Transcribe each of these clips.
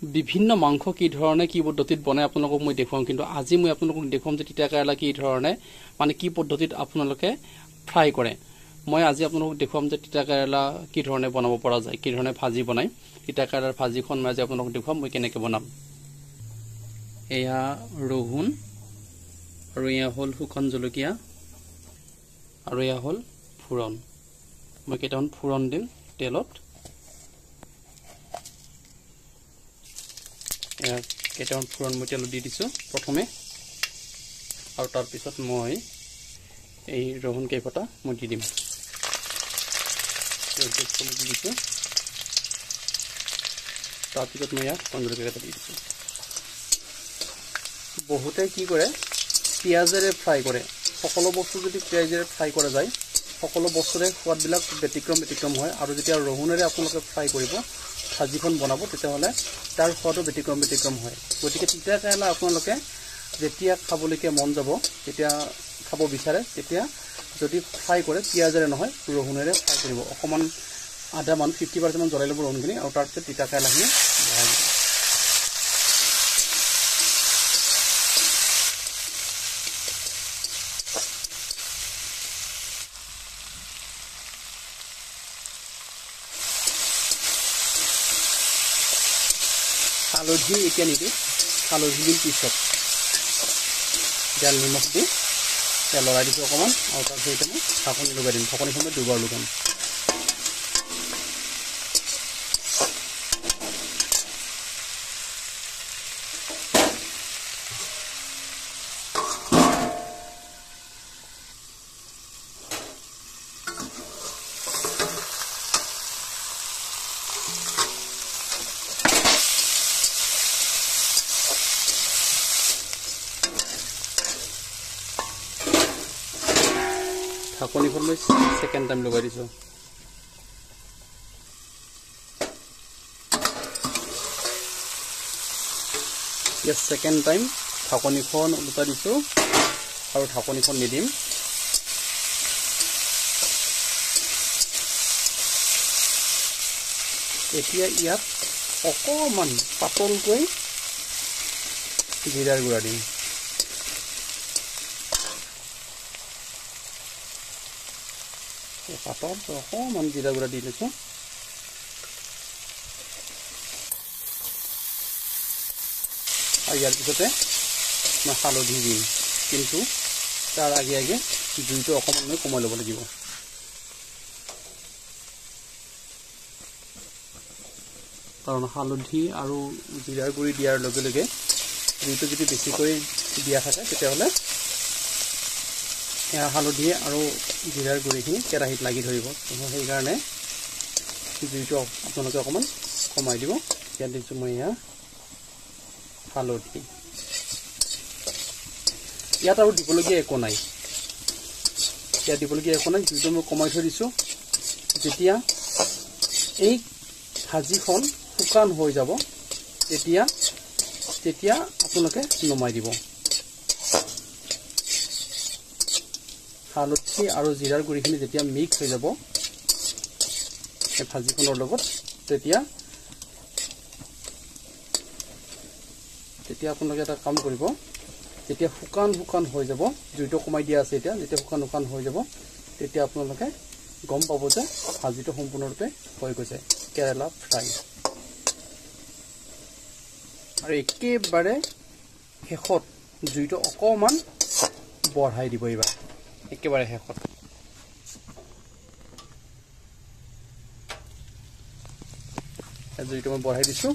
বিভিন্ন মাংস কি ধৰণে কি পদ্ধতিত বনাই আপোনালোকক মই দেখুৱাম কিন্তু আজি মই আপোনালোকক দেখুৱাম যে তিতা কেৰেলা কি ধৰণে মানে কি পদ্ধতিত আপোনালোকে ফ্ৰাই কৰে মই আজি আপোনালোকক দেখুৱাম যে তিতা কেৰেলা কি ধৰণে বনাব পৰা যায় কি ধৰণে ভাজি বনাই তিতা কেৰেলাৰ ভাজিখন মই আজি আপোনালোকক দেখুৱাম মই কেনেকৈ বনাম এয়া ৰহুন আৰু এয়া হল শুকান জলকীয়া আৰু এয়া হল ফুৰণ মই কেইটামান ফুৰণ দিম তেলত কেইটামান ফুৰণ মই তেলত দি দিছো প্ৰথমে আৰু তাৰ পিছত মই এই ৰহুন কেইফটা মই দি দিম দি দিছো তাৰ পিছত মই ইয়াত জলকীয়া দি দিছো বহুতে কি কৰে পিয়াজেৰে ফ্ৰাই কৰে সকলো বস্তু যদি পিয়াজেৰে ফ্ৰাই কৰা যায় সকলো বস্তুৰে সোৱাদবিলাক ব্যতিক্ৰম হয় আৰু যেতিয়া ৰহুনেৰে আপোনালোকে ফ্ৰাই কৰিব ভাজিখন বনাব তেতিয়াহ'লে তাৰ সোৱাদো ব্যতিক্ৰম হয় গতিকে তিতা কেৰেলা আপোনালোকে যেতিয়া খাবলৈকে মন যাব তেতিয়া খাব বিচাৰে তেতিয়া যদি ফ্ৰাই কৰে পিয়াজেৰে নহয় ৰহুনেৰে ফ্ৰাই কৰিব অকমান আধা মান 50% মান জ্বলাই ল'ব ৰহুনখিনি আৰু তাৰ পিছত তিতা কেৰেলাখিনি বহাই দিব হালধি এতিয়া নিদি হালধি দিম পিছত তেল নিমখ দি তেল লৰাই দিছোঁ অকণমান আৰু তাৰপিছত মই ঢাকনি লগাই দিম ঢাকনিখন মই দুবাৰ লগাম ঢাকনিখন মই সেকেন্ড টাইম লগাই দিছো ইয়াত সেকেন্ড টাইম ঢাকনিখন উলটা দিছো আৰু ঢাকনিখন নিদিম এতিয়া ইয়াত অকমান পাতলকৈ জিৰাৰ গুড়া দিম পাতল অকমান জিৰা গুড়া দি লৈছো আৰু ইয়াৰ পিছতে মই হালধি দিম কিন্তু তাৰ আগে জুইটো অকমান মই কমাই ল'ব লাগিব কাৰণ হালধি আৰু জিৰাৰ গুড়ি দিয়াৰ লগে লগে জুইটো যদি বেছিকৈ দিয়া থাকে তেতিয়াহ'লে হালধি আৰু জিৰাৰ গুড়িখিনি কেৰাহীত লাগি ধৰিব সেইকাৰণে জুইটো আপোনালোকে অকণমান কমাই দিব ইয়াত দিছোঁ মই এয়া হালধি ইয়াত আৰু দিবলগীয়া একো নাই জুইটো মই কমাই থৈ দিছোঁ যেতিয়া এই ভাজিখন শুকান হৈ যাব তেতিয়া আপোনালোকে নমাই দিব হালধি আৰু জিৰাৰ গুড়িখিনি যেতিয়া মিক্স হৈ যাব এই ভাজিখনৰ লগত তেতিয়া আপোনালোকে এটা কাম কৰিব যেতিয়া শুকান হৈ যাব জুইটো কমাই দিয়া আছে এতিয়া যেতিয়া শুকান হৈ যাব তেতিয়া আপোনালোকে গম পাব যে ভাজিটো সম্পূৰ্ণৰূপে হৈ গৈছে কেৰেলা ফ্ৰাই আৰু একেবাৰে শেষত জুইটো অকমান বঢ়াই দিব এইবাৰ একেবাৰে শেষত জুইটো মই বঢ়াই দিছোঁ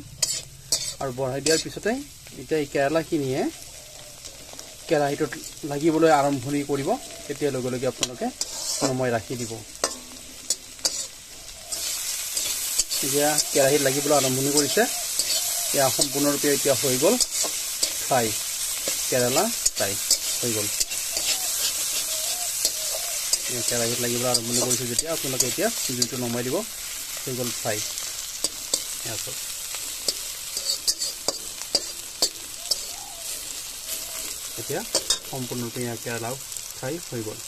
আৰু বঢ়াই দিয়াৰ পিছতে এতিয়া এই কেৰেলাখিনিয়ে কেৰাহীটোত লাগিবলৈ আৰম্ভণি কৰিব তেতিয়া লগে লগে আপোনালোকে নমাই ৰাখি দিব এতিয়া কেৰাহীত লাগিবলৈ আৰম্ভণি কৰিছে এয়া সম্পূৰ্ণৰূপে এতিয়া হৈ গ'ল ফ্ৰাই কেৰেলা ফ্ৰাই হৈ গ'ল কেৰাহীত লাগিবলৈ আৰম্ভণি কৰিছে যেতিয়া আপোনালোকে এতিয়া জুইটো নমাই দিব হৈ গ'ল ফ্ৰাই এতিয়া সম্পূৰ্ণৰূপে কেৰেলা ফ্ৰাই হৈ গ'ল